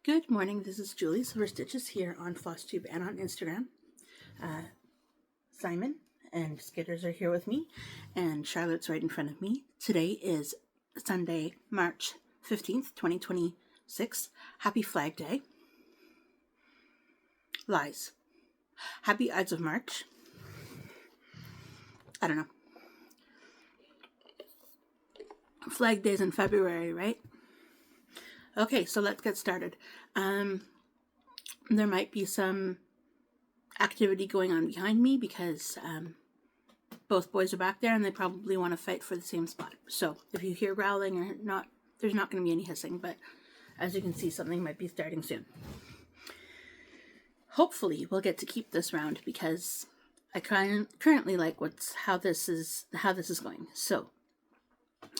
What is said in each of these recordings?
Good morning, this is Julie Silver Stitches here on FlossTube and on Instagram. Simon and Skitters are here with me, and Charlotte's right in front of me. Today is Sunday, March 15th, 2026. Happy Flag Day. Lies. Happy Ides of March. I don't know. Flag Day's in February, right? Okay, so let's get started. There might be some activity going on behind me because both boys are back there and they probably want to fight for the same spot. So if you hear growling or not, there's not going to be any hissing, but as you can see, something might be starting soon. Hopefully we'll get to keep this round because I currently like how this is going. So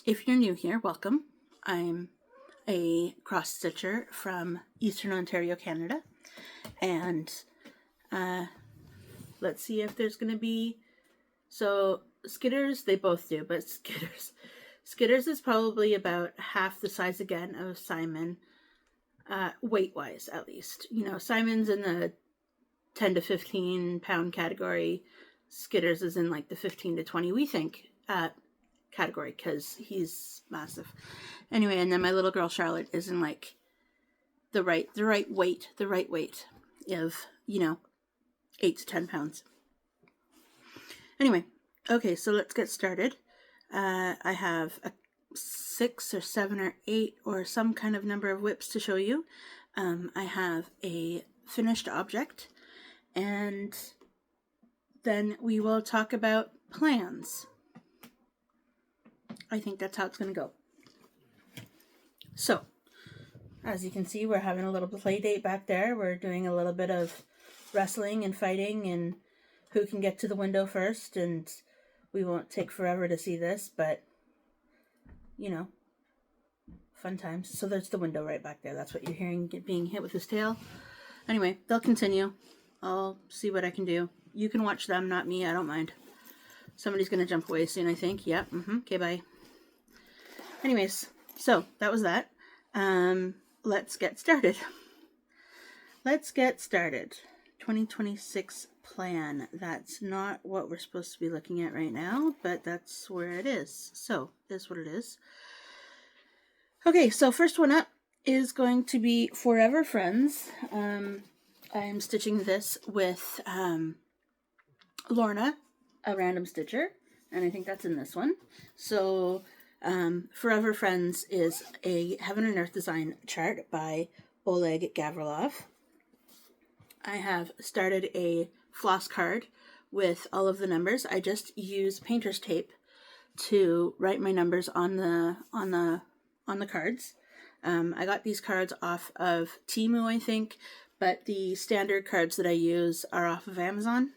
if you're new here, welcome. I'm a cross stitcher from Eastern Ontario, Canada, and let's see if there's going to be, so Skitters, they both do, but Skitters is probably about half the size again of Simon, weight-wise at least. You know, Simon's in the 10 to 15 pound category, Skitters is in like the 15 to 20, we think, category, because he's massive. Anyway, and then my little girl Charlotte is in like the right weight of, you know, 8 to 10 pounds. Anyway, okay, so let's get started. I have a 6 or 7 or 8 or some kind of number of whips to show you. I have a finished object, and then we will talk about plans. I think that's how it's going to go. So, as you can see, we're having a little play date back there. We're doing a little bit of wrestling and fighting and who can get to the window first, and we won't take forever to see this, but, you know, fun times. So there's the window right back there. That's what you're hearing, being hit with his tail. Anyway, they'll continue. I'll see what I can do. You can watch them, not me. I don't mind. Somebody's going to jump away soon, I think. Yep. Okay, bye. Anyways, so that was that. Let's get started. 2026 plan. That's not what we're supposed to be looking at right now, but that's where it is. So, that's what it is. Okay, so first one up is going to be Forever Friends. I'm stitching this with Lorna, a random stitcher, and I think that's in this one. So Forever Friends is a Heaven and Earth design chart by Oleg Gavrilov. I have started a floss card with all of the numbers. I just use painter's tape to write my numbers on the cards. I got these cards off of Temu, I think, but the standard cards that I use are off of Amazon.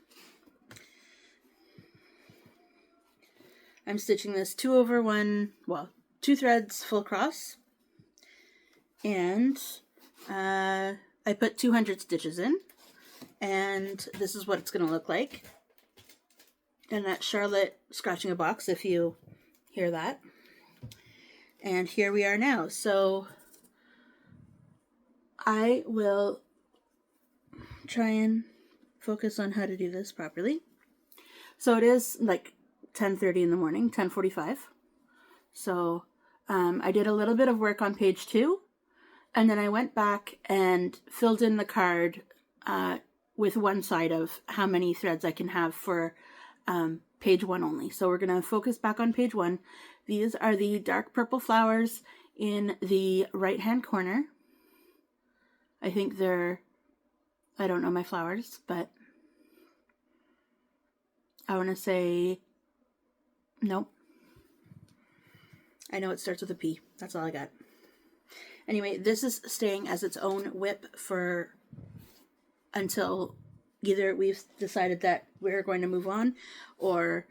I'm stitching this 2 threads full cross, and I put 200 stitches in, and this is what it's going to look like. And that's Charlotte scratching a box, if you hear that. And here we are now. So I will try and focus on how to do this properly. So it is like 10:30 in the morning, 10:45. So I did a little bit of work on page 2, and then I went back and filled in the card with one side of how many threads I can have for page 1 only. So we're going to focus back on page 1. These are the dark purple flowers in the right hand corner. I think they're, I don't know my flowers, but I want to say, nope. I know it starts with a P. That's all I got. Anyway, this is staying as its own whip for until either we've decided that we're going to move on, or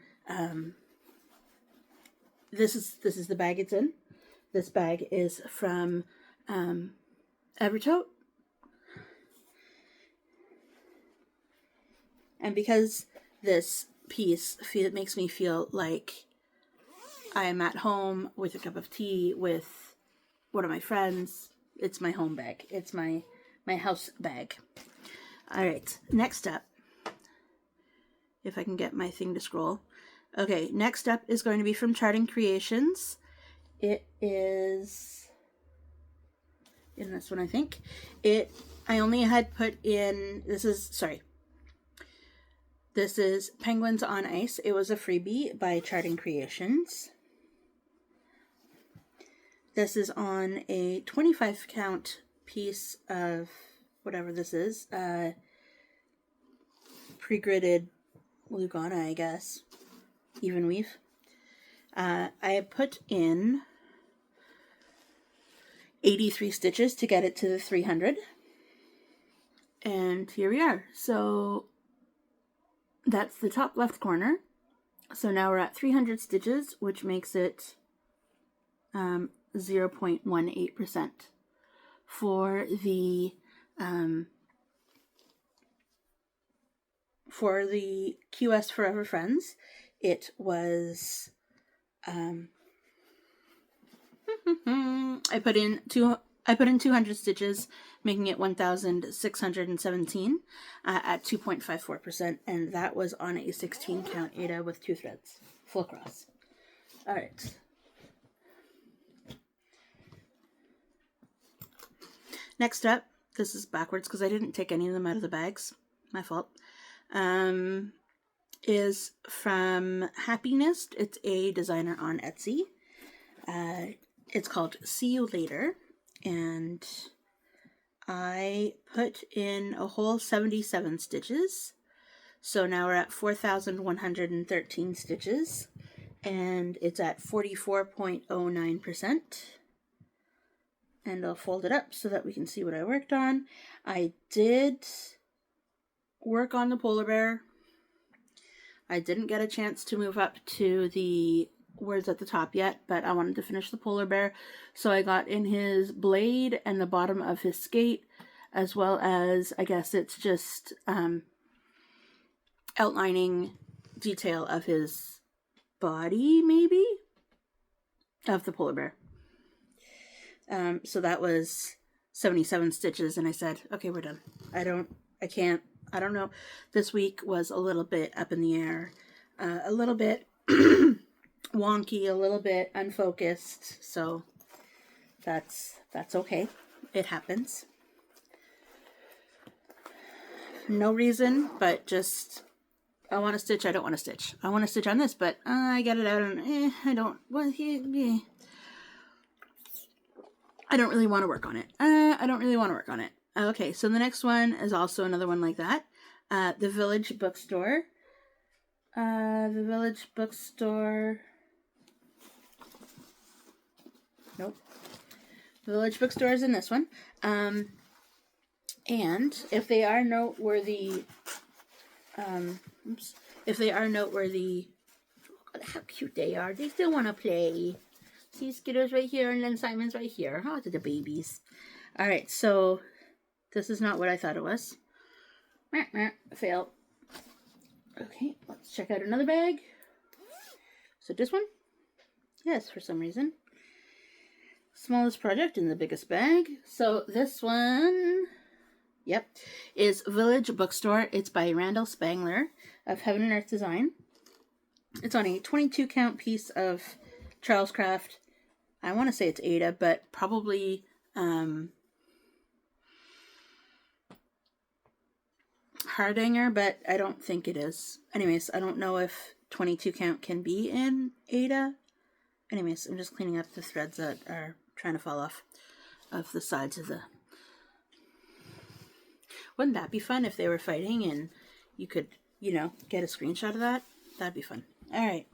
this is the bag it's in. This bag is from Evertote. And because this piece makes me feel like I am at home with a cup of tea with one of my friends, It's my home bag. It's my house bag. All right, next up, if I can get my thing to scroll. Okay, next up is going to be from Charting Creations. It is in this one, I think. I only had put in, this is Penguins on Ice. It was a freebie by Charting Creations. This is on a 25 count piece of whatever this is, pre-gridded Lugana, I guess, even weave. I put in 83 stitches to get it to the 300, and here we are. So that's the top left corner. So now we're at 300 stitches, which makes it 0.18%. For the QS Forever Friends, it was I put in 200 stitches, making it 1,617 at 2.54%, and that was on a 16 count Aida with 2 threads, full cross. All right. Next up, this is backwards because I didn't take any of them out of the bags. My fault. Is from Happiness. It's a designer on Etsy. It's called See You Later. And I put in a whole 77 stitches. So now we're at 4,113 stitches. And it's at 44.09%. And I'll fold it up so that we can see what I worked on. I did work on the polar bear. I didn't get a chance to move up to the words at the top yet, but I wanted to finish the polar bear. So I got in his blade and the bottom of his skate, as well as, I guess it's just outlining detail of his body, maybe? Of the polar bear. So that was 77 stitches, and I said, okay, we're done. I don't know. This week was a little bit up in the air, a little bit wonky, a little bit unfocused, so that's okay. It happens. No reason, but just, I want to stitch, I don't want to stitch. I want to stitch on this, but I get it out and I don't, well, I don't really want to work on it. Okay, so the next one is also another one like that. The Village Bookstore. Nope. The Village Bookstore is in this one. And if they are noteworthy, look at how cute they are. They still want to play. See, Skitter's right here, and then Simon's right here. Oh, the babies. All right, so this is not what I thought it was. Fail. Okay, let's check out another bag. So this one? Yes, for some reason. Smallest project in the biggest bag. So this one, yep, is Village Bookstore. It's by Randall Spangler of Heaven and Earth Design. It's on a 22 count piece of Charles Craft. I want to say it's Aida, but probably Hardanger, but I don't think it is. Anyways, I don't know if 22 count can be in Aida. Anyways, I'm just cleaning up the threads that are trying to fall off of the sides of the... Wouldn't that be fun if they were fighting and you could, get a screenshot of that? That'd be fun. All right.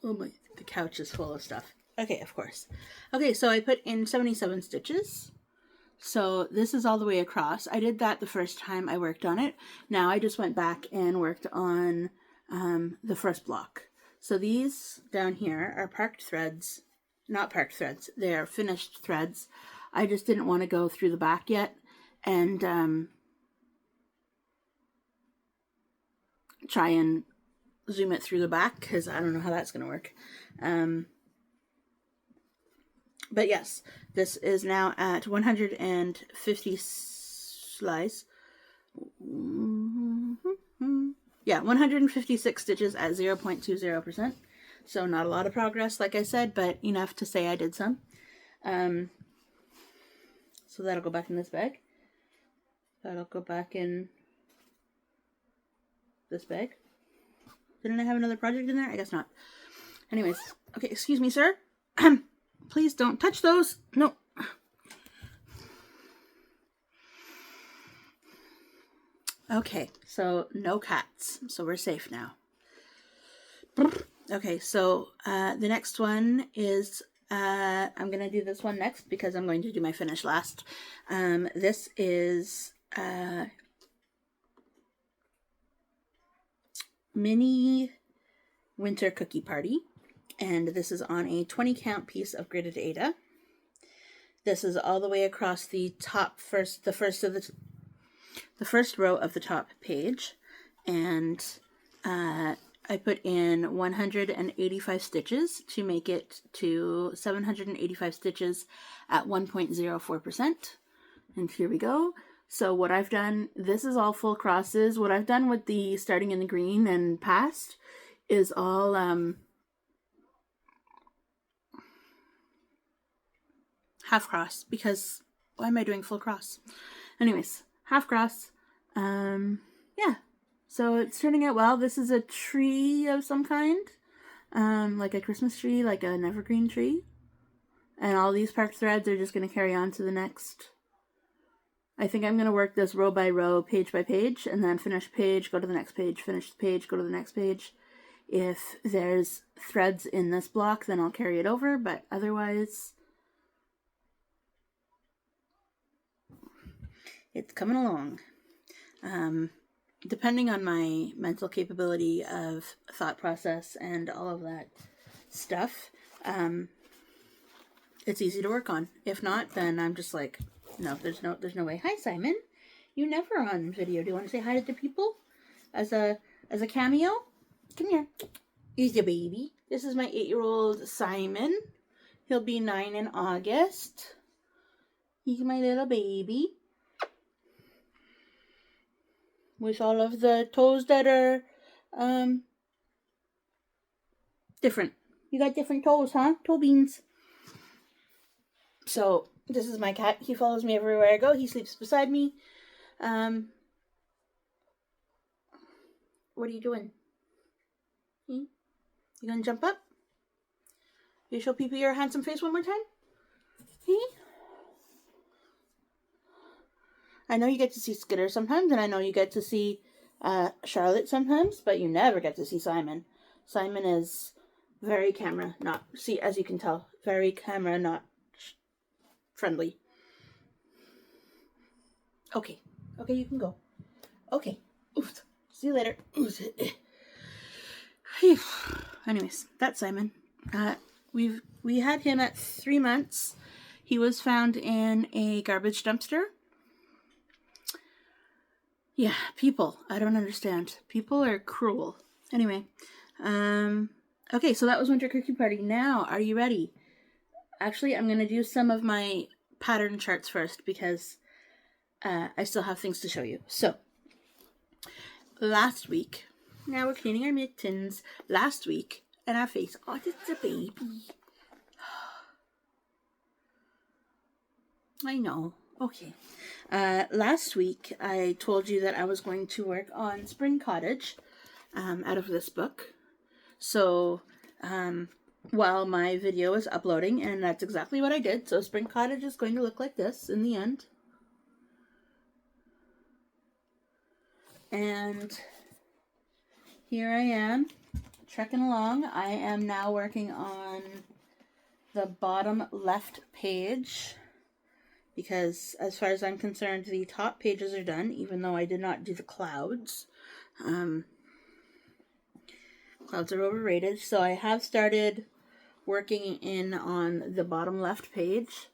Oh my, the couch is full of stuff. Okay, of course. Okay, so I put in 77 stitches. So this is all the way across. I did that the first time I worked on it. Now I just went back and worked on the first block. So these down here are parked threads. Not parked threads. They're finished threads. I just didn't want to go through the back yet and try and zoom it through the back because I don't know how that's going to work. But yes, this is now at 150 slice. Yeah, 156 stitches at 0.20%. So not a lot of progress, like I said, but enough to say I did some. So that'll go back in this bag. That'll go back in this bag. Didn't I have another project in there? I guess not. Anyways, okay, excuse me, sir. Please don't touch those. No. Okay, so no cats. So we're safe now. Okay, so the next one is, I'm going to do this one next because I'm going to do my finish last. This is Mini Winter Cookie Party. And this is on a 20 count piece of gridded Aida. This is all the way across the top the first row of the top page, and I put in 185 stitches to make it to 785 stitches at 1.04%. And here we go. So what I've done, this is all full crosses. What I've done with the starting in the green and past is all half cross, because why am I doing full cross? Anyways, half cross. Yeah, so it's turning out well. This is a tree of some kind, like a Christmas tree, like an evergreen tree. And all these park threads are just going to carry on to the next. I think I'm going to work this row by row, page by page, and then finish page, go to the next page, finish the page, go to the next page. If there's threads in this block, then I'll carry it over, but otherwise, it's coming along. Depending on my mental capability of thought process and all of that stuff, it's easy to work on. If not, then I'm just like, no, there's no way. Hi, Simon. You never on video. Do you want to say hi to the people as a cameo? Come here. Here's your baby. This is my 8-year-old Simon. He'll be 9 in August. He's my little baby. With all of the toes that are different. You got different toes, huh? Toe beans. So this is my cat. He follows me everywhere I go. He sleeps beside me. What are you doing? You gonna jump up? You show Pee-Pee your handsome face one more time? I know you get to see Skitter sometimes, and I know you get to see Charlotte sometimes, but you never get to see Simon. Simon is very camera not, see, as you can tell, very camera not friendly. Okay, you can go. Okay, oof. See you later. Anyways, that's Simon. We had him at 3 months. He was found in a garbage dumpster. Yeah, people. I don't understand. People are cruel. Anyway, okay, so that was Winter Cookie Party. Now, are you ready? Actually, I'm going to do some of my pattern charts first because I still have things to show you. So, last week, now we're cleaning our mittens. Last week, and our face. Oh, it's a baby. I know. Okay. Last week, I told you that I was going to work on Spring Cottage out of this book. So, while my video is uploading, and that's exactly what I did. So, Spring Cottage is going to look like this in the end. And here I am, trekking along. I am now working on the bottom left page, because as far as I'm concerned, the top pages are done, even though I did not do the clouds. Clouds are overrated, so I have started working in on the bottom left page.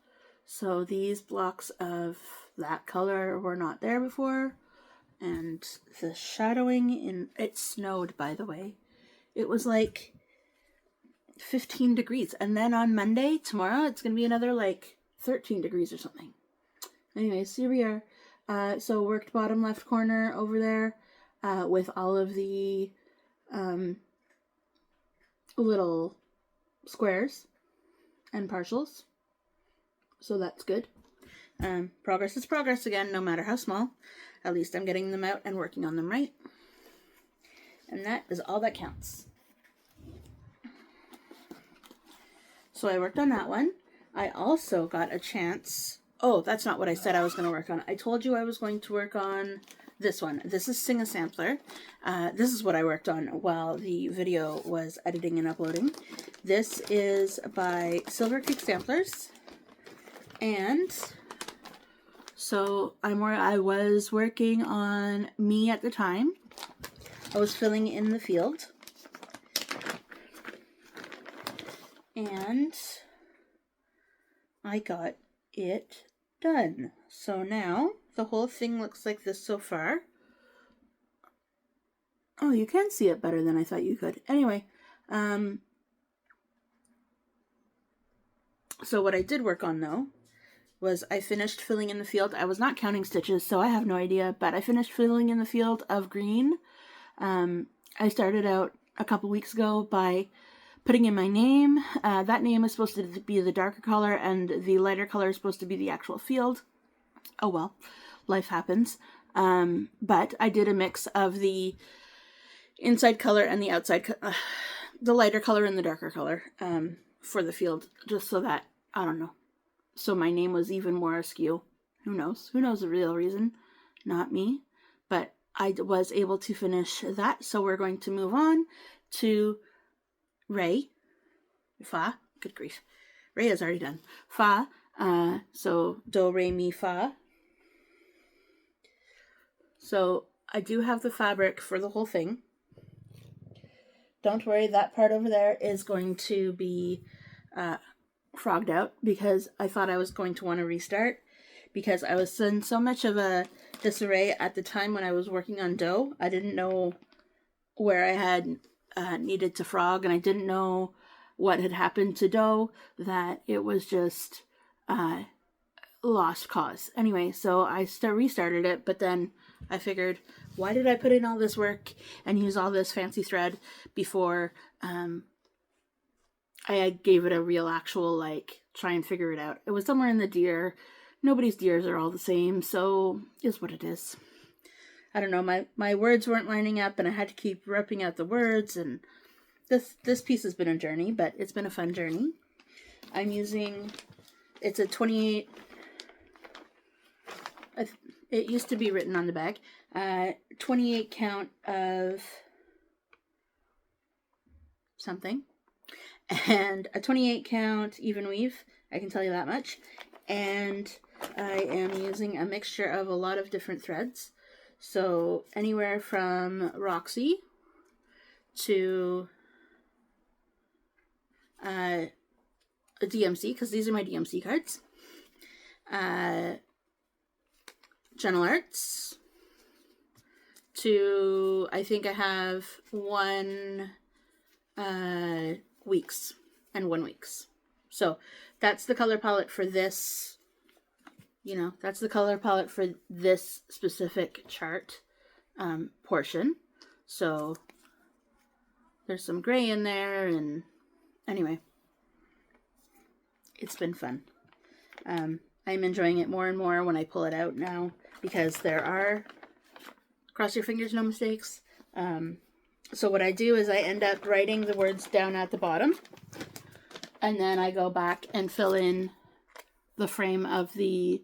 So these blocks of that color were not there before, and the shadowing it snowed, by the way. It was like 15 degrees. And then on Monday, tomorrow, it's going to be another like 13 degrees or something. Anyways, here we are. So worked bottom left corner over there with all of the little squares and partials. So that's good. Progress is progress again, no matter how small. At least I'm getting them out and working on them right. And that is all that counts. So I worked on that one. I also got a chance... Oh, that's not what I said I was going to work on. I told you I was going to work on this one. This is Sing a Sampler. This is what I worked on while the video was editing and uploading. This is by Silver Creek Samplers. And so I was working on Me at the time. I was filling in the field. And I got it done. So now the whole thing looks like this so far. Oh, you can see it better than I thought you could. Anyway, so what I did work on though was I finished filling in the field. I was not counting stitches, so I have no idea, but I finished filling in the field of green. I started out a couple weeks ago by putting in my name. That name is supposed to be the darker color, and the lighter color is supposed to be the actual field. Oh well, life happens. But I did a mix of the inside color and the outside, the lighter color and the darker color for the field, just so that, I don't know, so my name was even more askew. Who knows? Who knows the real reason? Not me. But I was able to finish that, so we're going to move on to Re, Fa, good grief. Re is already done. Fa, so Do, Re, Mi, Fa. So I do have the fabric for the whole thing. Don't worry, that part over there is going to be frogged out because I thought I was going to want to restart because I was in so much of a disarray at the time when I was working on dough. I didn't know where I had needed to frog, and I didn't know what had happened to dough, that it was just lost cause. Anyway, so I restarted it, but then I figured, why did I put in all this work and use all this fancy thread before I gave it a real actual, like, try and figure it out. It was somewhere in the deer. Nobody's deers are all the same, so is what it is. I don't know, my words weren't lining up, and I had to keep ripping out the words, and this piece has been a journey, but it's been a fun journey. I'm using, it's a 28, it used to be written on the bag, 28 count of something, and a 28 count even weave, I can tell you that much, and I am using a mixture of a lot of different threads. So anywhere from Roxy to a DMC, because these are my DMC cards. Gentle Arts to, I think I have 1 weeks and 1 weeks. So that's the color palette for this. You know, that's the color palette for this specific chart portion. So there's some gray in there, and anyway, it's been fun. I'm enjoying it more and more when I pull it out now, because there are, cross your fingers, no mistakes. So what I do is I end up writing the words down at the bottom, and then I go back and fill in the frame of the,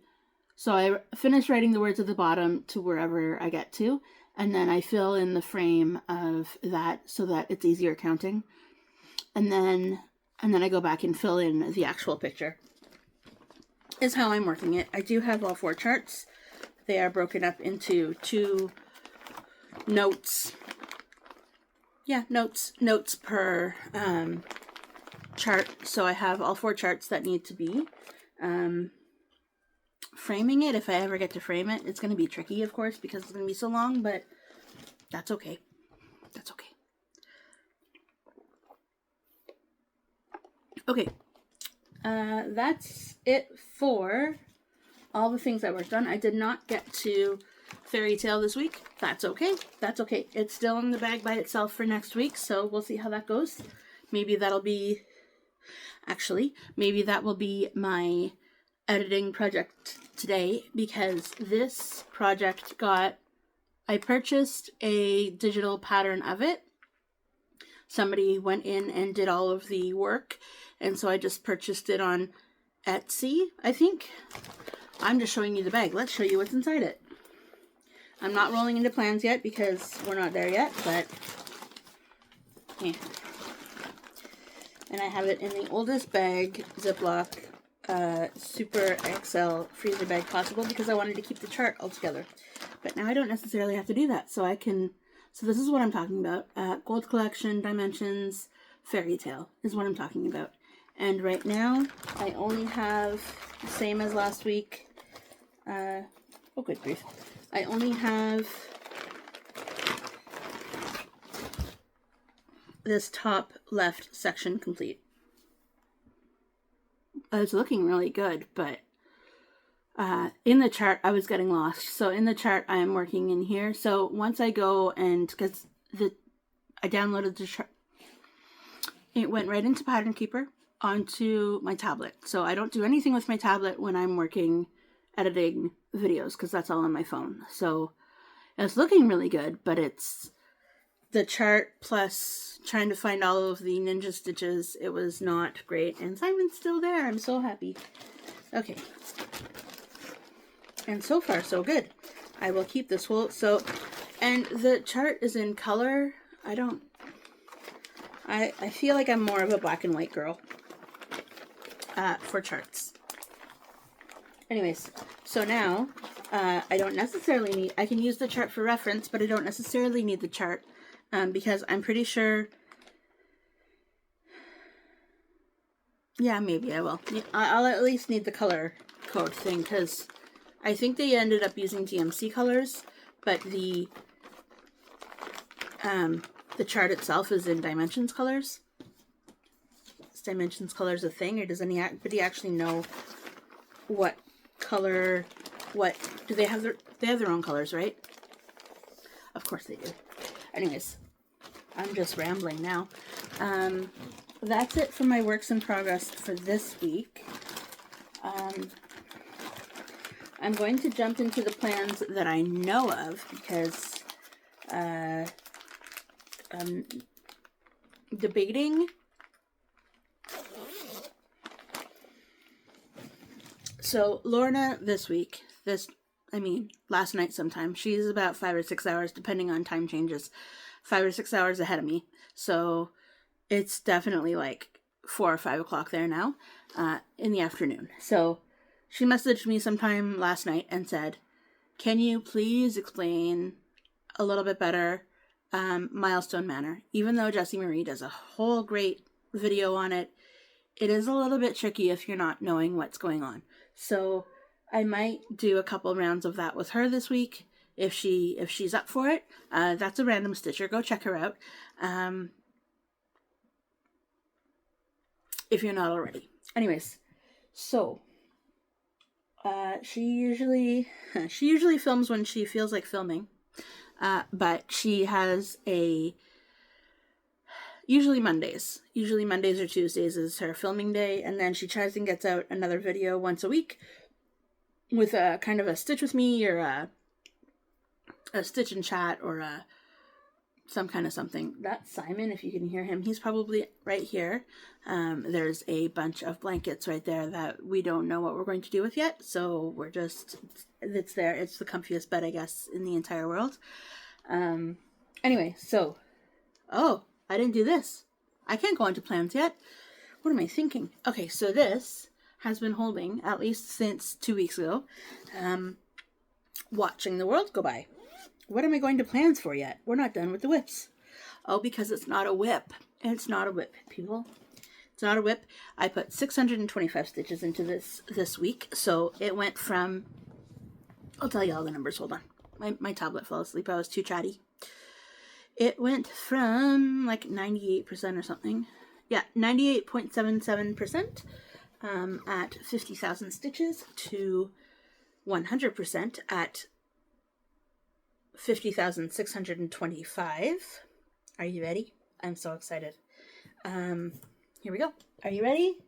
so I finish writing the words at the bottom to wherever I get to, and then I fill in the frame of that so that it's easier counting. And then I go back and fill in the actual picture. Is how I'm working it. I do have all 4 charts. They are broken up into 2 notes. Yeah, notes per chart. So I have all 4 charts that need to be. Framing it, if I ever get to frame it, it's going to be tricky, of course, because it's going to be so long, but that's okay. That's okay. Okay, that's it for all the things I worked on. I did not get to Fairy Tale this week. That's okay. That's okay. It's still in the bag by itself for next week, so we'll see how that goes. Maybe that'll be... Actually, maybe that will be my editing project today, because this project got... I purchased a digital pattern of it. Somebody went in and did all of the work, and so I just purchased it on Etsy, I think. I'm just showing you the bag. Let's show you what's inside it. I'm not rolling into plans yet because we're not there yet, but yeah. And I have it in the oldest bag, Ziploc, Super XL freezer bag possible, because I wanted to keep the chart all together. But now I don't necessarily have to do that, so I can... So this is what I'm talking about. Gold Collection, Dimensions, Fairy Tale is what I'm talking about. And right now, I only have, the same as last week, oh good grief, I only have this top left section complete. It's looking really good, but in the chart, I was getting lost. So in the chart, I am working in here. So once I go and, because I downloaded the chart, it went right into Pattern Keeper onto my tablet. So I don't do anything with my tablet when I'm working, editing videos, because that's all on my phone. So it's looking really good, but it's the chart plus trying to find all of the ninja stitches. It was not great. And Simon's still there. I'm so happy. Okay. And so far, so good. I will keep this whole... So, and the chart is in color. I feel like I'm more of a black and white girl for charts. Anyways, so now I don't necessarily need... I can use the chart for reference, but I don't necessarily need the chart because I'm pretty sure... Yeah, maybe I will. I'll at least need the color code thing, because I think they ended up using DMC colors, but the chart itself is in Dimensions colors. Is Dimensions colors a thing, or does anybody actually know what color, what, do they have their own colors, right? Of course they do. Anyways, I'm just rambling now. That's it for my works in progress for this week. I'm going to jump into the plans that I know of, because debating. So Lorna this week, last night sometime, she's about 5 or 6 hours, depending on time changes, 5 or 6 hours ahead of me. So it's definitely like 4 or 5 o'clock there now, in the afternoon. So she messaged me sometime last night and said, can you please explain a little bit better Milestone Manor? Even though Jessie Marie does a whole great video on it, it is a little bit tricky if you're not knowing what's going on. So I might do a couple rounds of that with her this week if she's up for it. That's a random stitcher. Go check her out. If you're not already. Anyways, so she usually films when she feels like filming. But she has usually Mondays or Tuesdays is her filming day, and then she tries and gets out another video once a week with a kind of a stitch with me, or a stitch and chat, or some kind of something. That's Simon, if you can hear him. He's probably right here. There's a bunch of blankets right there that we don't know what we're going to do with yet, so it's there. It's the comfiest bed, I guess, in the entire world. Anyway, so, I didn't do this. I can't go into plans yet. What am I thinking? Okay, so this has been holding, at least since 2 weeks ago, Watching the World Go By. What am I going to plans for yet? We're not done with the whips. Oh, because it's not a whip. It's not a whip, people. It's not a whip. I put 625 stitches into this week, so it went from... I'll tell you all the numbers. Hold on. My tablet fell asleep. I was too chatty. It went from like 98% or something. yeah, 98.77% at 50,000 stitches to 100% at 50,625. Are you ready? I'm so excited. Here we go. Are you ready?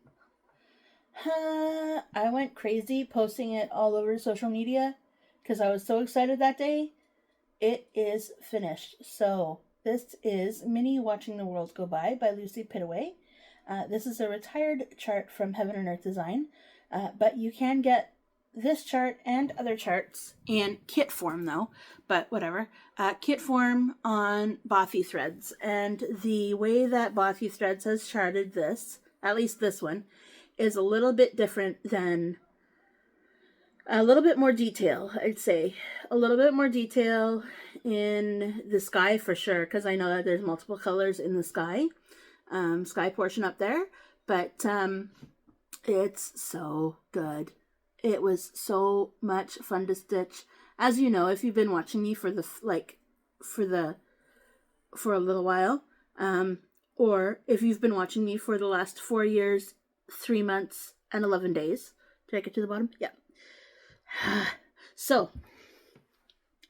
I went crazy posting it all over social media because I was so excited that day. It is finished. So this is Minnie Watching the World Go By Lucy Pittaway. This is a retired chart from Heaven and Earth Design, but you can get this chart and other charts in kit form though, but whatever. Kit form on Bothy Threads. And the way that Bothy Threads has charted this, at least this one, is a little bit different than, a little bit more detail, I'd say. A little bit more detail in the sky for sure, because I know that there's multiple colors in the sky portion up there, but it's so good. It was so much fun to stitch. As you know, if you've been watching me for a little while, or if you've been watching me for the last 4 years, 3 months, and 11 days. Did I get to the bottom? Yeah. So,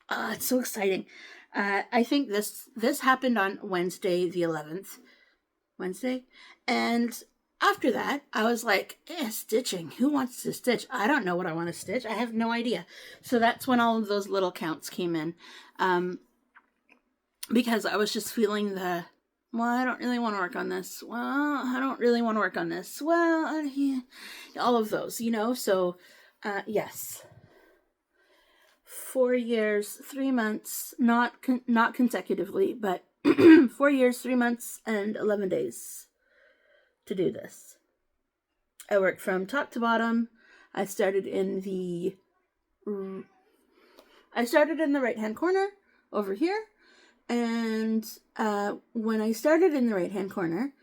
it's so exciting. I think this happened on Wednesday the 11th. Wednesday? And after that, I was like, stitching. Who wants to stitch? I don't know what I want to stitch. I have no idea. So that's when all of those little counts came in. Because I was just feeling I don't really want to work on this. Well, I don't really want to work on this. Well, yeah. All of those, So, yes. 4 years, 3 months, not consecutively, but 4 years, 3 months, and 11 days to do this. I worked from top to bottom. I started in the right-hand corner over here. And when I started in the right-hand corner,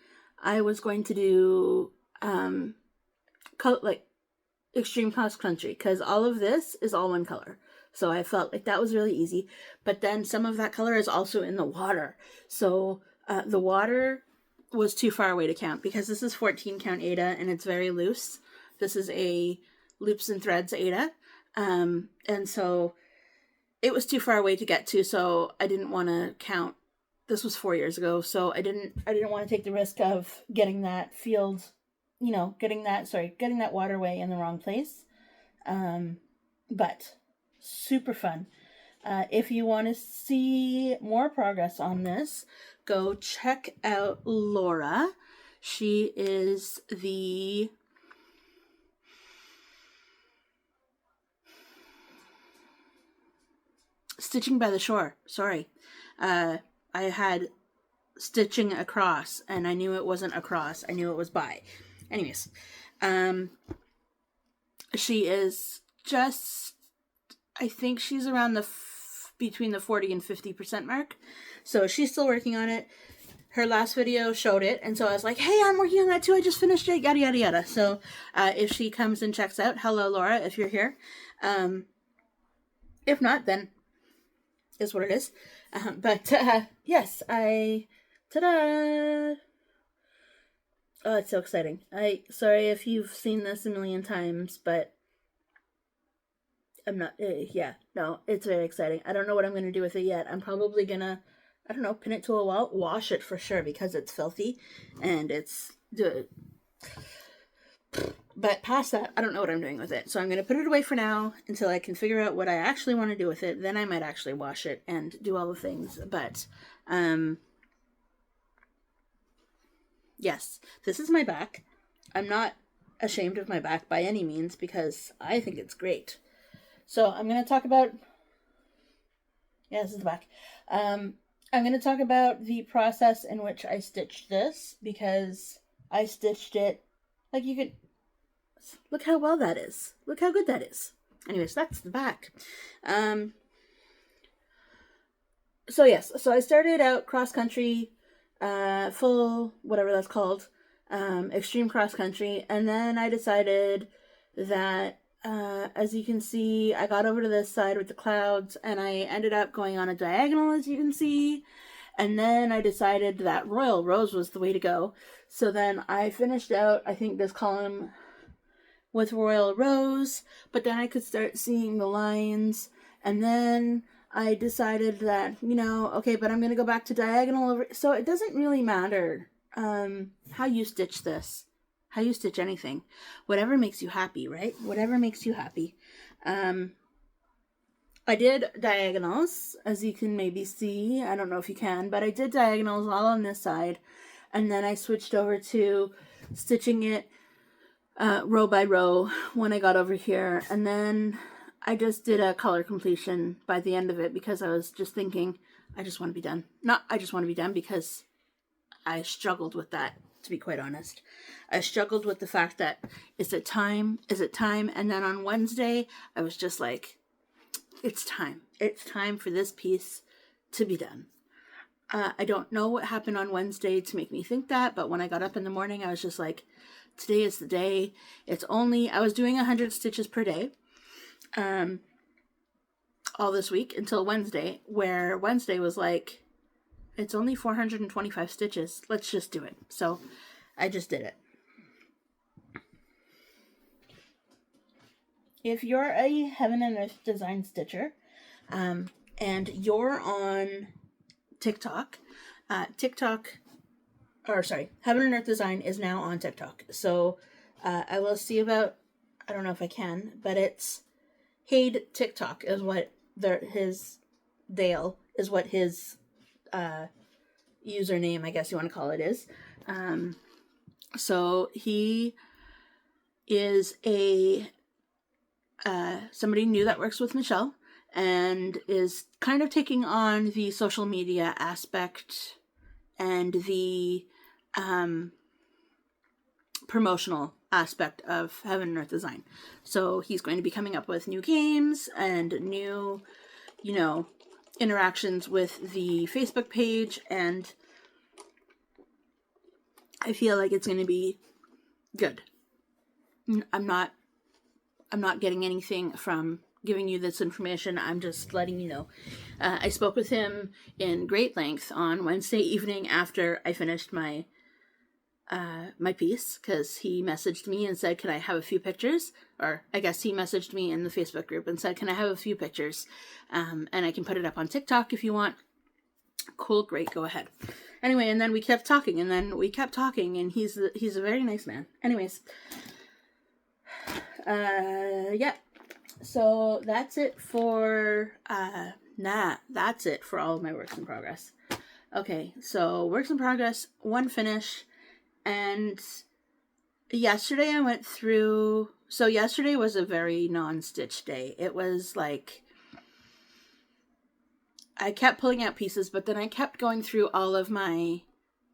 I was going to do extreme cross country, because all of this is all one color. So I felt like that was really easy. But then some of that color is also in the water. So the water was too far away to count, because this is 14 count Aida and it's very loose. This is a loops and threads Aida. And so it was too far away to get to, so I didn't want to count. This was 4 years ago, so I didn't want to take the risk of getting that field, getting that waterway in the wrong place. But super fun. If you want to see more progress on this, go check out Laura. She is the Stitching by the Shore. Sorry. I had stitching across, and I knew it wasn't across. I knew it was by. Anyways, she is just, I think she's around between the 40 and 50% mark. So she's still working on it. Her last video showed it, and so I was like, hey, I'm working on that too. I just finished it, yada, yada, yada. So if she comes and checks out, hello, Laura, if you're here. If not, then is what it is. But yes, ta-da! Oh, it's so exciting. Sorry if you've seen this a million times, but I'm not, no, it's very exciting. I don't know what I'm going to do with it yet. I'm probably going to, pin it to a wall, wash it for sure, because it's filthy, and but past that, I don't know what I'm doing with it. So I'm going to put it away for now until I can figure out what I actually want to do with it. Then I might actually wash it and do all the things. But, yes, this is my back. I'm not ashamed of my back by any means, because I think it's great. So I'm going to talk about, this is the back. I'm going to talk about the process in which I stitched this, because I stitched it, like you could, look how well that is. Look how good that is. Anyways, that's the back. So yes, so I started out cross country, full, whatever that's called, extreme cross country, and then I decided that, as you can see, I got over to this side with the clouds, and I ended up going on a diagonal, as you can see, And then I decided that Royal Rose was the way to go. So then I finished out, I think, this column with Royal Rose, but then I could start seeing the lines. And then I decided that, okay, but I'm going to go back to diagonal. So it doesn't really matter how you stitch this, how you stitch anything. Whatever makes you happy, right? Whatever makes you happy. I did diagonals, as you can maybe see. I don't know if you can, but I did diagonals all on this side. And then I switched over to stitching it row by row when I got over here. And then I just did a color completion by the end of it because I was just thinking, I just want to be done. Not I just want to be done, because I struggled with that, to be quite honest. I struggled with the fact that, is it time? Is it time? And then on Wednesday, I was just like, it's time. It's time for this piece to be done. I don't know what happened on Wednesday to make me think that, but when I got up in the morning, I was just like, today is the day. I was doing 100 stitches per day all this week until Wednesday, where Wednesday was like, it's only 425 stitches. Let's just do it. So I just did it. If you're a Heaven and Earth design stitcher, and you're on TikTok, Heaven and Earth Design is now on TikTok. So I will see about, I don't know if I can, but it's Hade TikTok is what his username, I guess you want to call it, is. So he is somebody new that works with Michelle and is kind of taking on the social media aspect and the promotional aspect of Heaven and Earth Design. So he's going to be coming up with new games and new, interactions with the Facebook page, and I feel like it's going to be good. I'm not getting anything from giving you this information. I'm just letting you know. I spoke with him in great length on Wednesday evening after I finished my piece, because he messaged me and said, can I have a few pictures? Or I guess he messaged me in the Facebook group and said, can I have a few pictures? And I can put it up on TikTok if you want. Cool, great, go ahead. Anyway, and then we kept talking, and he's a very nice man. Anyways, yeah. So that's it for that's it for all of my works in progress. Okay, so works in progress, one finish, and yesterday I went through. So yesterday was a very non-stitch day. It was like I kept pulling out pieces, but then I kept going through all of my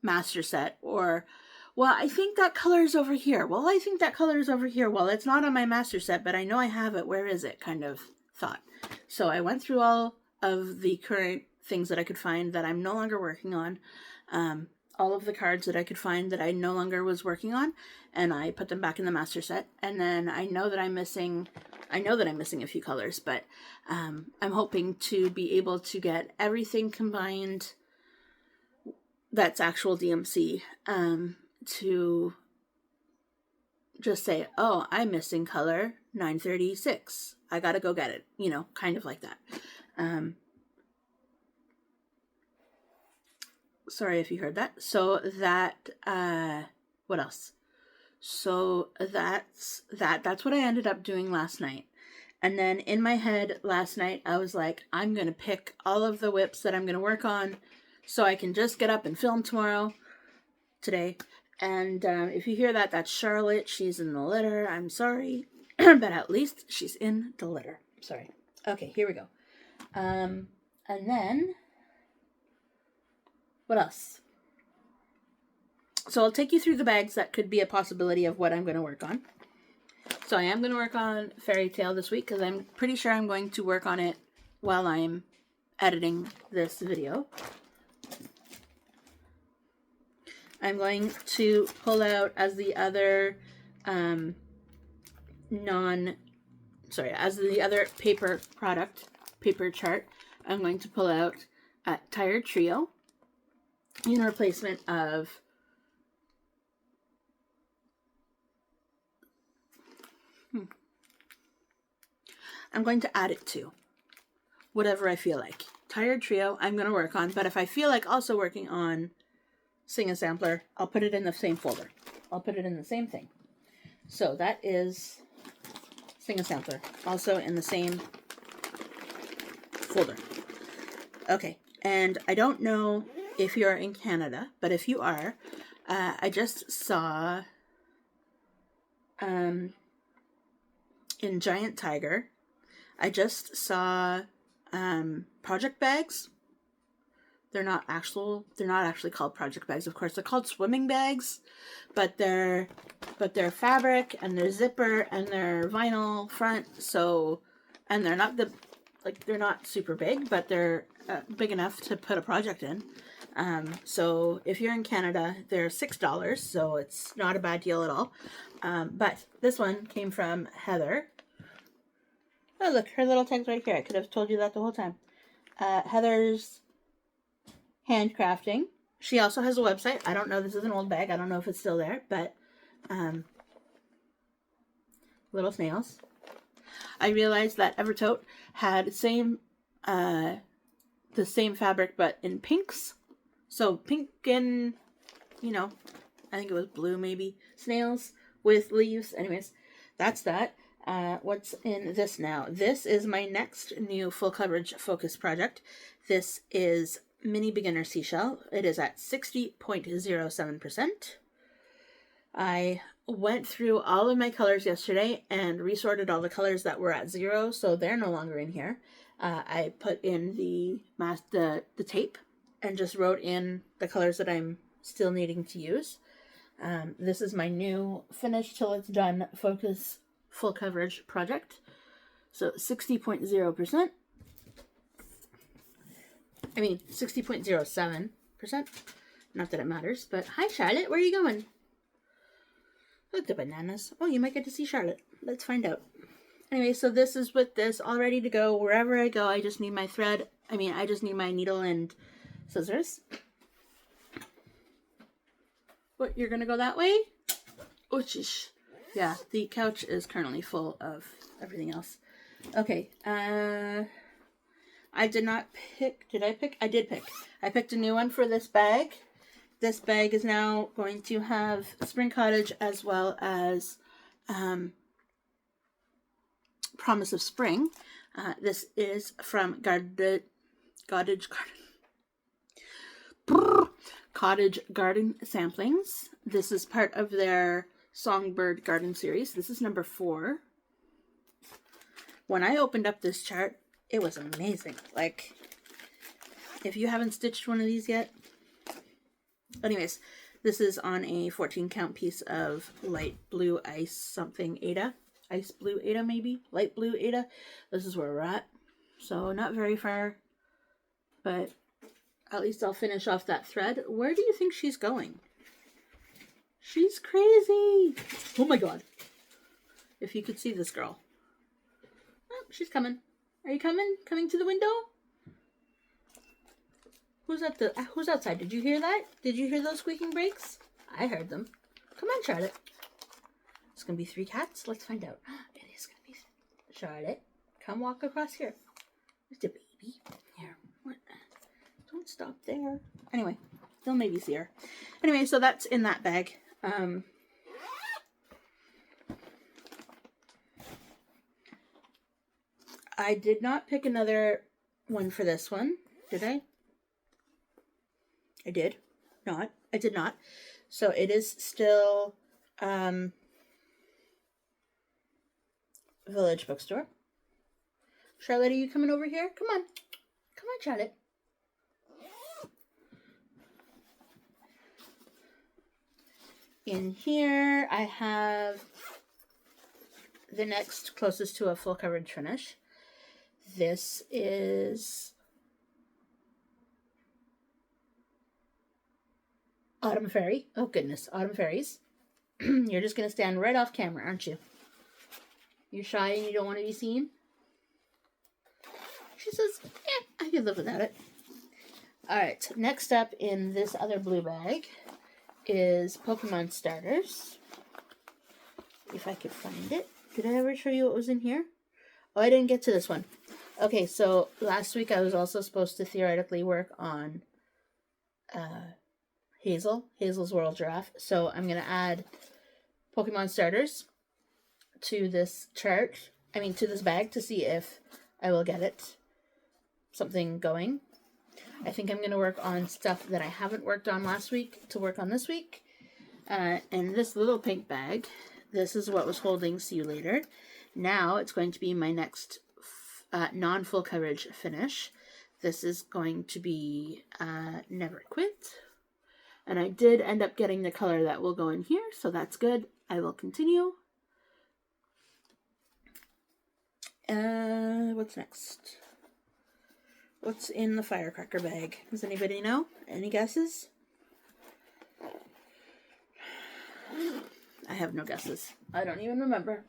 master set, or, well, I think that color is over here. Well, I think that color is over here. Well, it's not on my master set, but I know I have it. Where is it? Kind of thought. So I went through all of the current things that I could find that I'm no longer working on. All of the cards that I could find that I no longer was working on, and I put them back in the master set. And then I know that I'm missing a few colors, but I'm hoping to be able to get everything combined that's actual DMC, to just say, oh, I'm missing color 936. I gotta go get it, kind of like that. Sorry if you heard that. So that, what else? So that's what I ended up doing last night. And then in my head last night, I was like, I'm going to pick all of the whips that I'm going to work on so I can just get up and film today. And if you hear that, that's Charlotte. She's in the litter. I'm sorry. But at least she's in the litter. Sorry. Okay, here we go. And then, what else? So I'll take you through the bags that could be a possibility of what I'm going to work on. So I am going to work on Fairy Tale this week, because I'm pretty sure I'm going to work on it while I'm editing this video. I'm going to pull out as the other paper chart, I'm going to pull out Tired Trio. in replacement of I'm going to add it to whatever I feel like. Tired Trio, I'm going to work on, but if I feel like also working on Sing a Sampler, I'll put it in the same folder. I'll put it in the same thing. So that is Sing a Sampler, also in the same folder. Okay, and I don't know if you're in Canada, but if you are, I just saw in Giant Tiger, I just saw project bags. They're not actually called project bags. Of course, they're called swimming bags, but they're fabric and they're zipper and they're vinyl front. So, and they're not they're not super big, but they're big enough to put a project in. So if you're in Canada, they're $6, so it's not a bad deal at all. But this one came from Heather. Oh, look, her little tag's right here. I could have told you that the whole time. Heather's Handcrafting. She also has a website. I don't know. This is an old bag. I don't know if it's still there, but little snails. I realized that Evertote had the same fabric, but in pinks. So pink and, I think it was blue maybe. Snails with leaves. Anyways, that's that. What's in this now? This is my next new full coverage focus project. This is Mini Beginner Seashell. It is at 60.07%. I went through all of my colors yesterday and resorted all the colors that were at 0, so they're no longer in here. I put in the tape and just wrote in the colors that I'm still needing to use. This is my new Finish Till It's Done Focus Full Coverage project. So 60.0%. I mean, 60.07%. Not that it matters, but hi, Charlotte. Where are you going? Look, the bananas. Oh, you might get to see Charlotte. Let's find out. Anyway, so this is with this all ready to go. Wherever I go, I just need my thread. I just need my needle and scissors. What, you're going to go that way? Oh, sheesh. Yeah, the couch is currently full of everything else. Okay, I did not pick. Did I pick? I did pick. I picked a new one for this bag. This bag is now going to have Spring Cottage as well as Promise of Spring. This is from Cottage Garden Samplings. This is part of their Songbird Garden series. This is number 4. When I opened up this chart, it was amazing. Like, if you haven't stitched one of these yet. Anyways, this is on a 14 count piece of light blue ice something Ada. Ice blue Ada maybe? Light blue Ada. This is where we're at. So not very far. But at least I'll finish off that thread. Where do you think she's going? She's crazy. Oh my god. If you could see this girl. Oh, she's coming. Are you coming? Coming to the window? Who's outside? Did you hear that? Did you hear those squeaking brakes? I heard them. Come on, Charlotte. It's gonna be 3 cats. Let's find out. It is gonna be Charlotte. Come walk across here. There's the baby. Here. What? Don't stop there. Anyway, you'll maybe see her. Anyway, so that's in that bag. I did not pick another one for this one, did I? I did not. I did not. So it is still Village Bookstore. Charlotte, are you coming over here? Come on. Come on, Charlotte. In here, I have the next closest to a full coverage finish. This is Autumn Fairy. Oh, goodness. Autumn Fairies. You're just going to stand right off camera, aren't you? You're shy and you don't want to be seen? She says, yeah, I can live without it. Alright, next up in this other blue bag is Pokemon starters. If I could find it. Did I ever show you what was in here? Oh, I didn't get to this one. Okay, so last week I was also supposed to theoretically work on Hazel's World Giraffe. So I'm going to add Pokemon starters to this chart. To this bag to see if I will get something going. I think I'm going to work on stuff that I haven't worked on last week to work on this week. And this little pink bag, this is what was holding See You Later. Now it's going to be my next non-full coverage finish. This is going to be Never Quit. And I did end up getting the color that will go in here, so that's good. I will continue. What's next? What's in the firecracker bag? Does anybody know? Any guesses? I have no guesses. I don't even remember.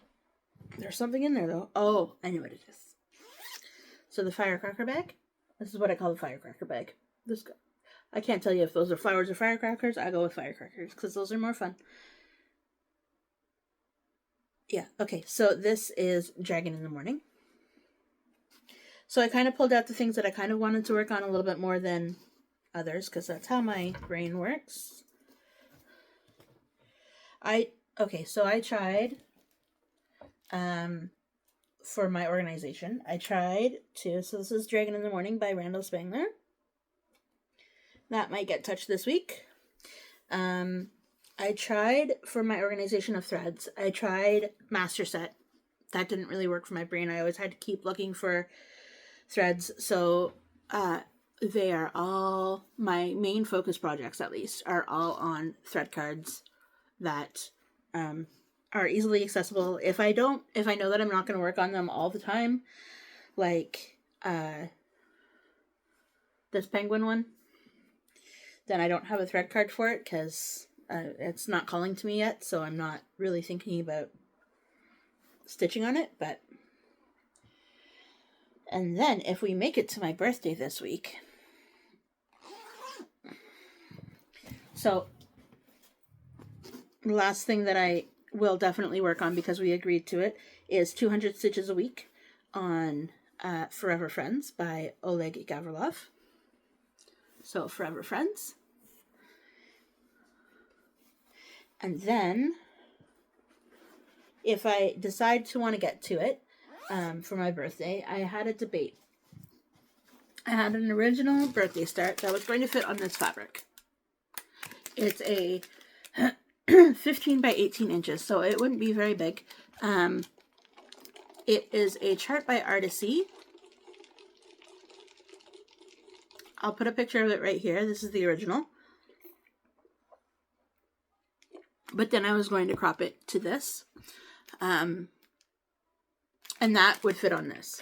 There's something in there, though. Oh, I know what it is. So the firecracker bag. This is what I call the firecracker bag. I can't tell you if those are flowers or firecrackers. I go with firecrackers because those are more fun. Yeah, okay. So this is Dragon in the Morning. So I kind of pulled out the things that I kind of wanted to work on a little bit more than others because that's how my brain works. So I tried, for my organization, so this is Dragon in the Morning by Randall Spangler. That might get touched this week. I tried for my organization of threads. I tried Master Set. That didn't really work for my brain. I always had to keep looking for threads. So they are all, my main focus projects at least, are all on thread cards that are easily accessible. If I know that I'm not going to work on them all the time, like this penguin one, then I don't have a thread card for it because it's not calling to me yet, so I'm not really thinking about stitching on it. And then if we make it to my birthday this week, so the last thing that I will definitely work on because we agreed to it is 200 Stitches a Week on Forever Friends by Oleg Gavrilov. So Forever Friends. And then if I decide to want to get to it for my birthday, I had a debate. I had an original birthday start that was going to fit on this fabric. It's a 15 by 18 inches, so it wouldn't be very big. It is a chart by Artisy. I'll put a picture of it right here. This is the original. But then I was going to crop it to this. And that would fit on this.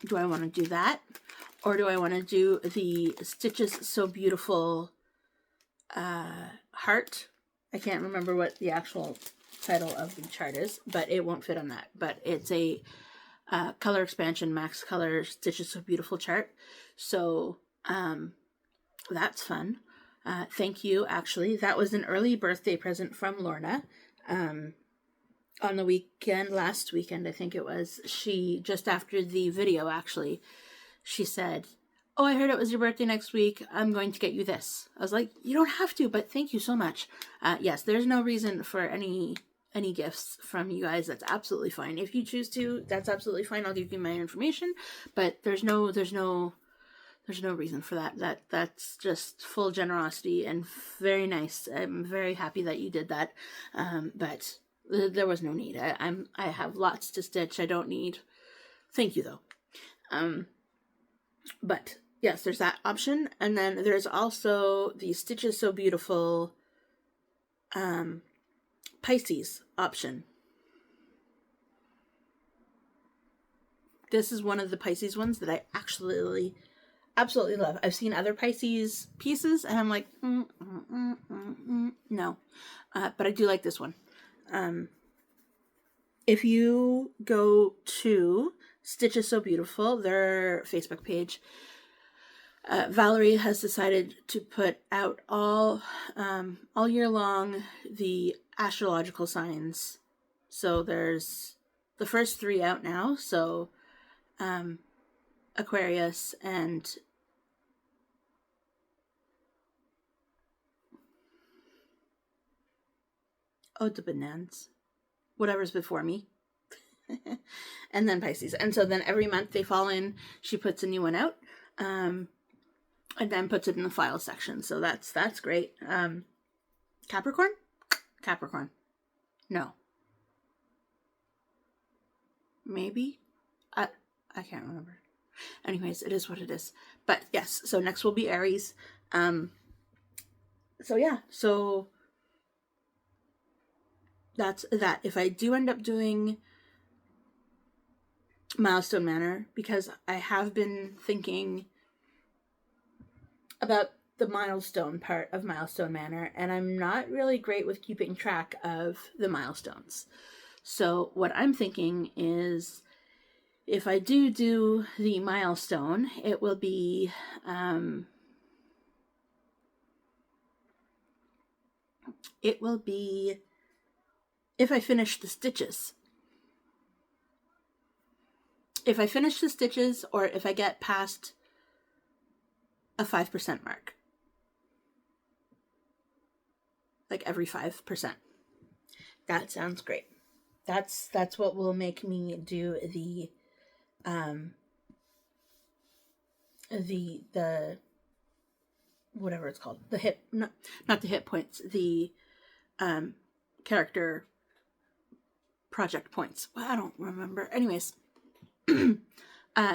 Do I want to do that? Or do I want to do the Stitches So Beautiful heart? I can't remember what the actual title of the chart is, but it won't fit on that. But it's a color expansion, max color Stitches So Beautiful chart. So that's fun. Thank you, actually. That was an early birthday present from Lorna. On the weekend, last weekend, I think it was, she, just after the video, actually, she said, "Oh, I heard it was your birthday next week. I'm going to get you this." I was like, "You don't have to, but thank you so much." Yes, there's no reason for any gifts from you guys. That's absolutely fine. If you choose to, that's absolutely fine. I'll give you my information, but there's no reason for that. That's just full generosity and very nice. I'm very happy that you did that. But there was no need. I have lots to stitch. I don't need. Thank you though. But yes, there's that option, and then there's also the Stitches So Beautiful Pisces option. This is one of the Pisces ones that I absolutely love. I've seen other Pisces pieces, and I'm like, no. But I do like this one. If you go to Stitch is So Beautiful, their Facebook page. Valerie has decided to put out all year long the astrological signs. So there's the first 3 out now. So Aquarius and the bananas, whatever's before me. And then Pisces. And so then every month they fall in, she puts a new one out, and then puts it in the file section. So that's great. Capricorn? Capricorn. No. Maybe? I can't remember. Anyways, it is what it is. But yes, so next will be Aries. So yeah, so that's that. If I do end up doing Milestone Manor, because I have been thinking about the milestone part of Milestone Manor, and I'm not really great with keeping track of the milestones. So what I'm thinking is, if I do the milestone, it will be if I finish the stitches. If I finish the stitches, or if I get past a 5% mark. Like every 5%. That sounds great. That's what will make me do the whatever it's called. The hit, not the hit points, the character project points. Well, I don't remember. Anyways,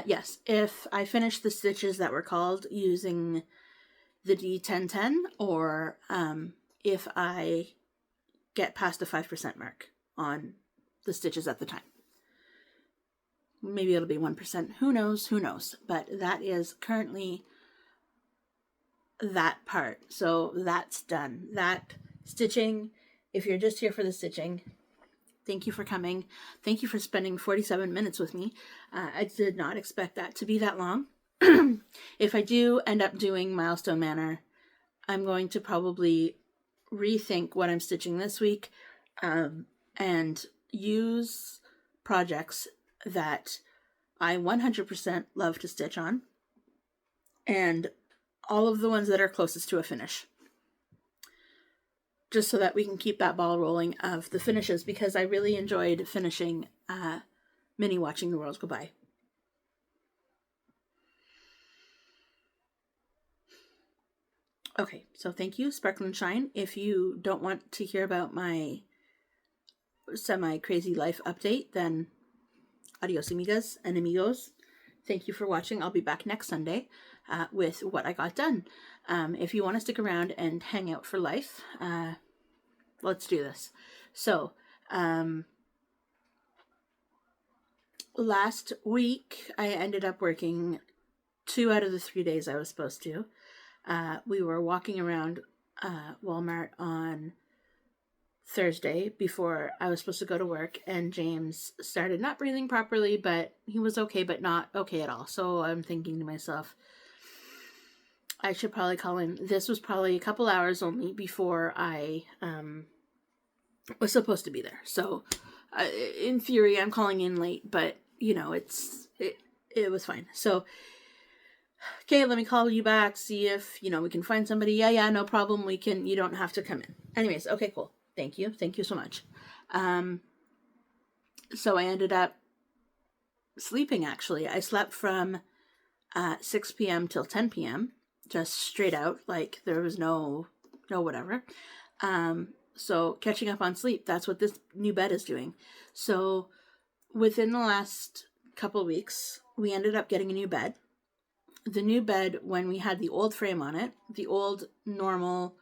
yes, if I finish the stitches that were called using the D1010, or if I get past the 5% mark on the stitches at the time. Maybe it'll be 1%. Who knows? But that is currently that part. So that's done. That stitching, if you're just here for the stitching, thank you for coming. Thank you for spending 47 minutes with me. I did not expect that to be that long. If I do end up doing Milestone Manor, I'm going to probably rethink what I'm stitching this week, and use projects that I 100% love to stitch on, and all of the ones that are closest to a finish. Just so that we can keep that ball rolling of the finishes, because I really enjoyed finishing Minnie Watching the World Go By. Okay, so thank you, Sparkle and Shine. If you don't want to hear about my semi-crazy life update, then adios, amigas and amigos. Thank you for watching. I'll be back next Sunday with what I got done. If you want to stick around and hang out for life, let's do this. So, last week, I ended up working 2 out of the 3 days I was supposed to. We were walking around Walmart on Thursday before I was supposed to go to work, and James started not breathing properly, but he was okay, but not okay at all. So I'm thinking to myself, I should probably call in. This was probably a couple hours only before I was supposed to be there. So in theory, I'm calling in late, but you know, it was fine. So, okay, let me call you back, see if, you know, we can find somebody. Yeah, no problem. You don't have to come in. Anyways, okay, cool. Thank you so much. So I ended up sleeping, actually. I slept from 6 p.m. till 10 p.m. just straight out, like there was no whatever. So catching up on sleep, that's what this new bed is doing. So within the last couple weeks, we ended up getting a new bed. The new bed, when we had the old frame on it, the old normal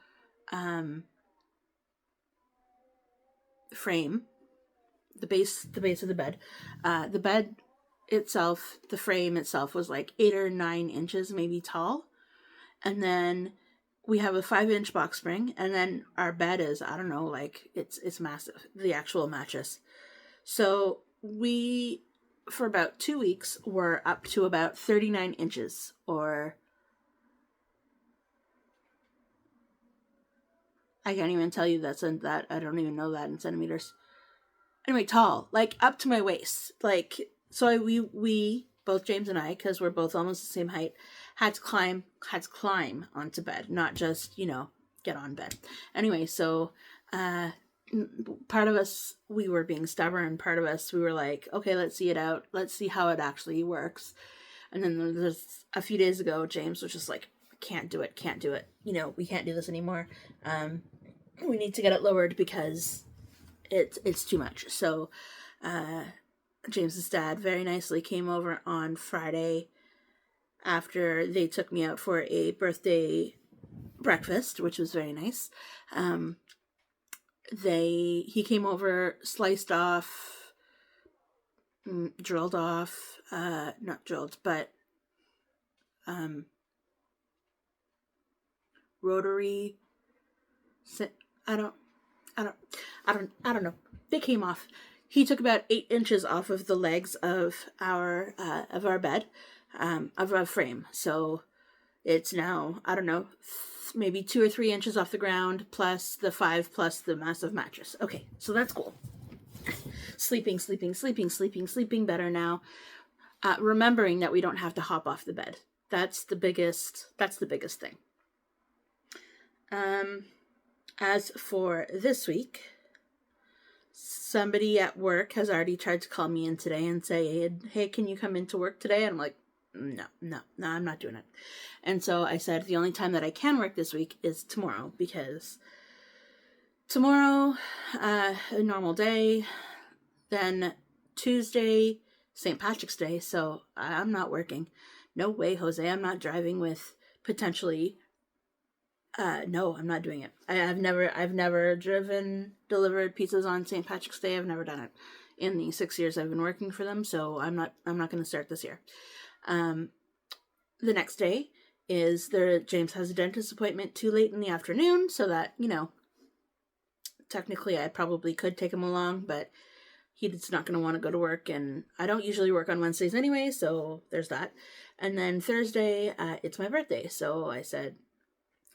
frame, the base of the bed itself, the frame itself was like 8 or 9 inches maybe tall. And then we have a 5-inch box spring, and then our bed is, I don't know, like it's massive, the actual mattress. So we for about 2 weeks were up to about 39 inches, or I can't even tell you that. I don't even know that in centimeters. Anyway, tall, like up to my waist. Like, so we both, James and I, because we're both almost the same height, had to climb onto bed, not just, get on bed. Anyway, so part of us, we were being stubborn. Part of us, we were like, okay, let's see it out. Let's see how it actually works. And then there's a few days ago, James was just like, can't do it. We can't do this anymore. We need to get it lowered because it's too much. So James's dad very nicely came over on Friday after they took me out for a birthday breakfast, which was very nice. He came over, sliced off, drilled off, not drilled, but rotary. I don't know. They came off. He took about 8 inches off of the legs of our bed, of our frame. So it's now, I don't know, maybe 2 or 3 inches off the ground, plus the 5, plus the massive mattress. Okay, so that's cool. Sleeping better now. Remembering that we don't have to hop off the bed. That's the biggest thing. As for this week, somebody at work has already tried to call me in today and say, hey, can you come into work today? And I'm like, no, I'm not doing it. And so I said, the only time that I can work this week is tomorrow, because tomorrow, a normal day, then Tuesday, St. Patrick's Day, so I'm not working. No way, Jose, I'm not driving with potentially... no, I'm not doing it. I've never delivered pizzas on St. Patrick's Day. I've never done it in the 6 years I've been working for them, so I'm not going to start this year. The next day is James has a dentist appointment too late in the afternoon, so that, technically I probably could take him along, but he's not going to want to go to work, and I don't usually work on Wednesdays anyway, so there's that. And then Thursday, it's my birthday, so I said,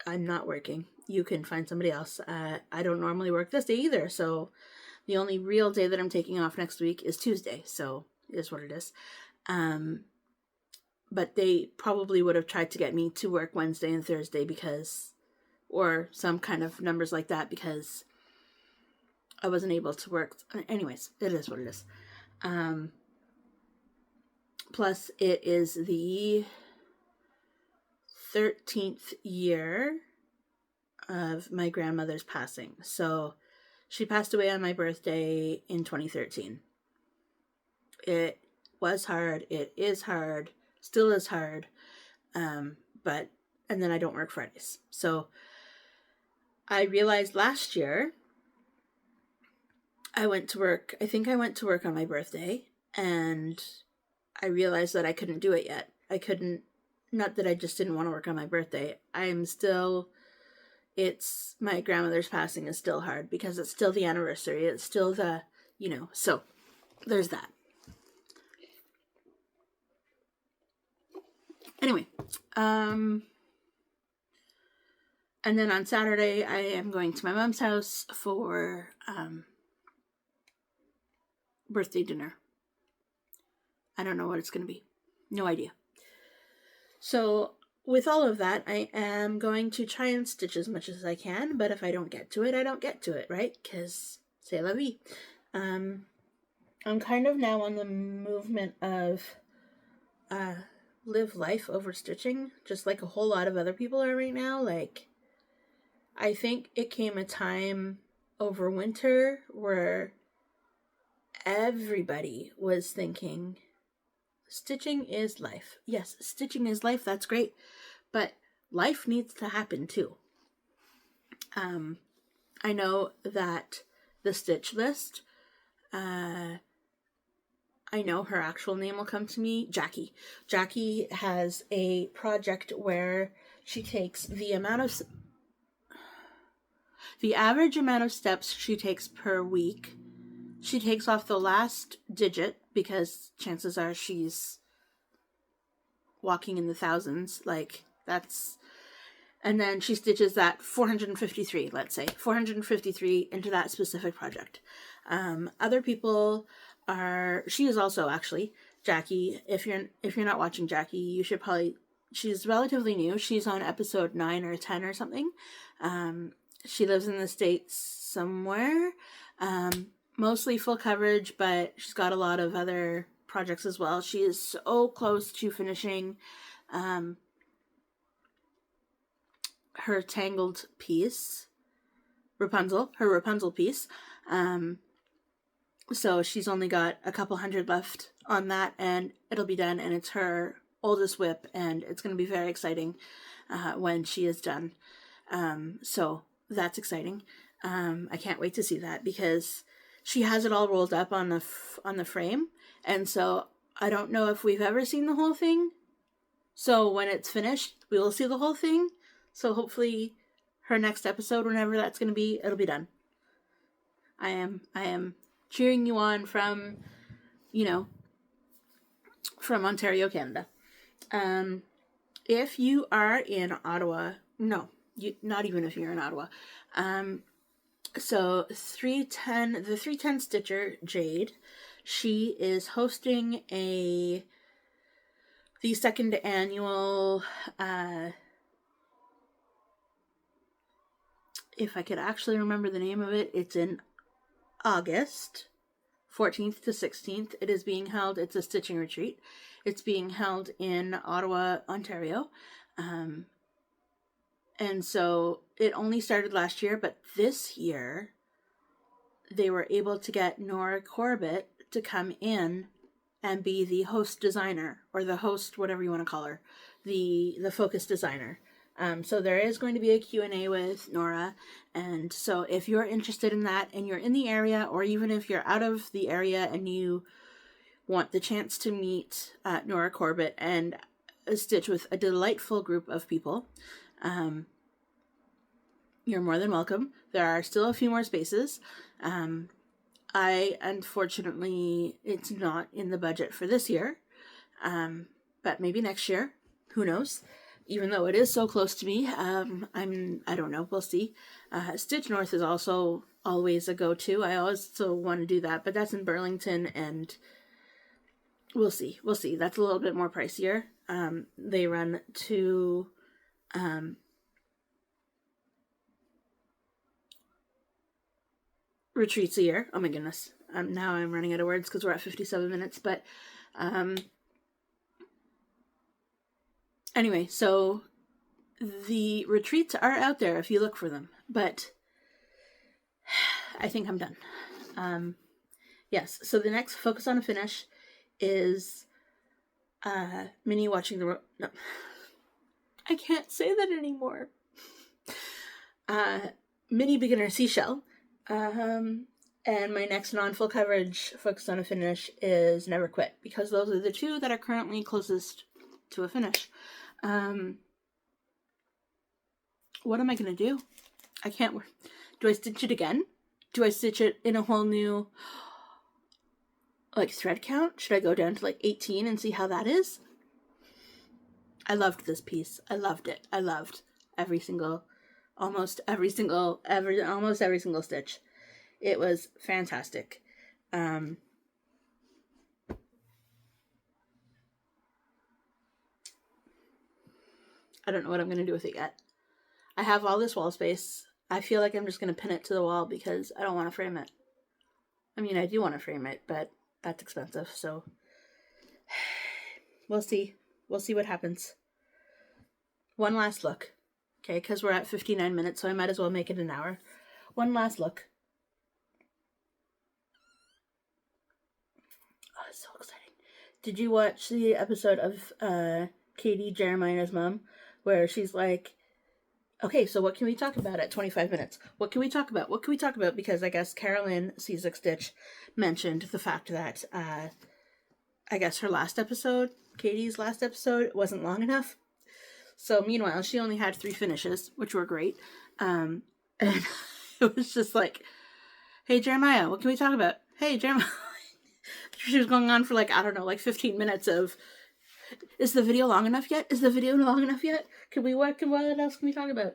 I'm not working. You can find somebody else. I don't normally work this day either, so the only real day that I'm taking off next week is Tuesday, so it is what it is. But they probably would have tried to get me to work Wednesday and Thursday or some kind of numbers like that, because I wasn't able to work. Anyways, it is what it is. Plus, it is the 13th year of my grandmother's passing. So she passed away on my birthday in 2013. It was hard. It is hard. Still is hard. And then I don't work Fridays. So I realized last year I went to work. I think I went to work on my birthday, and I realized that I couldn't do it yet. I couldn't. Not that I just didn't want to work on my birthday. It's my grandmother's passing is still hard, because it's still the anniversary. It's still so there's that. Anyway, and then on Saturday, I am going to my mom's house for birthday dinner. I don't know what it's going to be. No idea. So with all of that, I am going to try and stitch as much as I can, but if I don't get to it, I don't get to it, right? Because c'est la vie. I'm kind of now on the movement of live life over stitching, just like a whole lot of other people are right now. Like, I think it came a time over winter where everybody was thinking, stitching is life. Yes, stitching is life. That's great. But life needs to happen too. I know that the stitch list, I know her actual name will come to me, Jackie. Jackie has a project where she takes the average amount of steps she takes per week she takes off the last digit because chances are she's walking in the thousands. Like, that's... And then she stitches that 453, let's say. 453 into that specific project. Other people are... She is also, actually, Jackie. If you're not watching Jackie, you should probably... She's relatively new. She's on episode 9 or 10 or something. She lives in the States somewhere. Mostly full coverage, but she's got a lot of other projects as well. She is so close to finishing her Tangled piece. Her Rapunzel piece. So she's only got a couple hundred left on that, and it'll be done, and it's her oldest whip, and it's going to be very exciting when she is done. So that's exciting. I can't wait to see that, because she has it all rolled up on the frame, and so I don't know if we've ever seen the whole thing. So when it's finished, we will see the whole thing. So hopefully her next episode, whenever that's going to be, it'll be done. I am cheering you on from, from Ontario, Canada. If you are in Ottawa, not even if you're in Ottawa. So the 310 Stitcher, Jade, she is hosting the second annual, if I could actually remember the name of it, it's in August 14th to 16th. It is being held, it's a stitching retreat. It's being held in Ottawa, Ontario. And so it only started last year, but this year they were able to get Nora Corbett to come in and be the host designer, or the host, whatever you want to call her, the focus designer. So there is going to be a Q&A with Nora, and so if you're interested in that and you're in the area, or even if you're out of the area and you want the chance to meet Nora Corbett and stitch with a delightful group of people, you're more than welcome. There are still a few more spaces. Unfortunately, it's not in the budget for this year, but maybe next year, who knows? Even though it is so close to me, I don't know, we'll see. Stitch North is also always a go-to. I also want to do that, but that's in Burlington, and we'll see. That's a little bit more pricier. They run to retreats a year. Oh my goodness. Now I'm running out of words because we're at 57 minutes, but anyway, so the retreats are out there if you look for them, but I think I'm done. Yes, so the next Focus on a Finish is Minnie watching the... No. I can't say that anymore. Minnie Beginner Seashell. And my next non-full coverage Focus on a Finish is Never Quit, because those are the two that are currently closest to a finish. What am I going to do? I can't... Do I stitch it again? Do I stitch it in a whole new, thread count? Should I go down to 18 and see how that is? I loved this piece. I loved it. I loved almost every single stitch. It was fantastic. I don't know what I'm going to do with it yet. I have all this wall space. I feel like I'm just going to pin it to the wall because I don't want to frame it. I mean, I do want to frame it, but that's expensive, so we'll see. We'll see what happens. One last look, okay, because we're at 59 minutes, so I might as well make it an hour. One last look. Oh, it's so exciting. Did you watch the episode of Katie, Jeremiah's mom, where she's like, okay, so what can we talk about at 25 minutes? What can we talk about? What can we talk about? Because I guess Carolyn Cizik Stitch mentioned the fact that, I guess her last episode, Katie's last episode, wasn't long enough. So meanwhile, she only had 3 finishes, which were great. And it was just like, hey, Jeremiah, what can we talk about? hey, Jeremiah. She was going on for like, I don't know, like 15 minutes of, is the video long enough yet? Is the video long enough yet? What else can we talk about?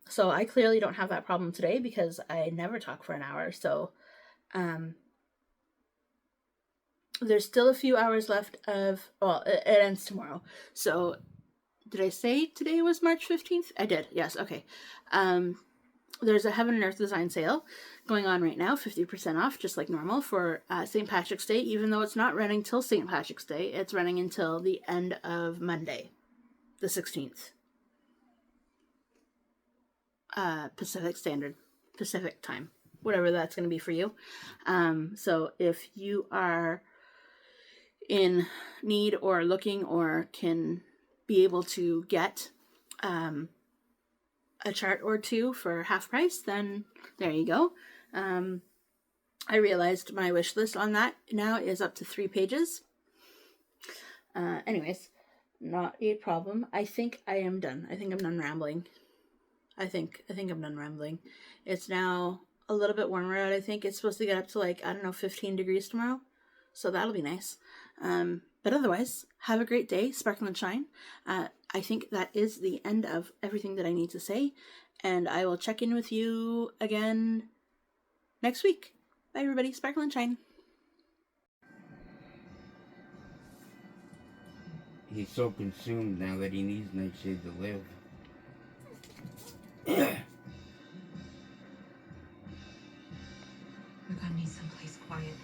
So I clearly don't have that problem today because I never talk for an hour. So, there's still a few hours left of, well, it ends tomorrow. So, did I say today was March 15th? I did, yes, okay. There's a Heaven and Earth design sale going on right now, 50% off, just like normal, for St. Patrick's Day, even though it's not running till St. Patrick's Day. It's running until the end of Monday, the 16th. Pacific time, whatever that's going to be for you. So if you are in need or looking or can be able to get a chart or two for half price, then there you go. I realized my wish list on that now is up to 3 pages. Anyways, not a problem. I think I am done. I think I'm done rambling. I think I'm done rambling. It's now a little bit warmer out. I think it's supposed to get up to like, I don't know, 15 degrees tomorrow. So that'll be nice. But otherwise, have a great day. Sparkle and shine. I think that is the end of everything that I need to say. And I will check in with you again next week. Bye, everybody. Sparkle and shine. He's so consumed now that he needs Nightshade to live. We're gonna need someplace quiet.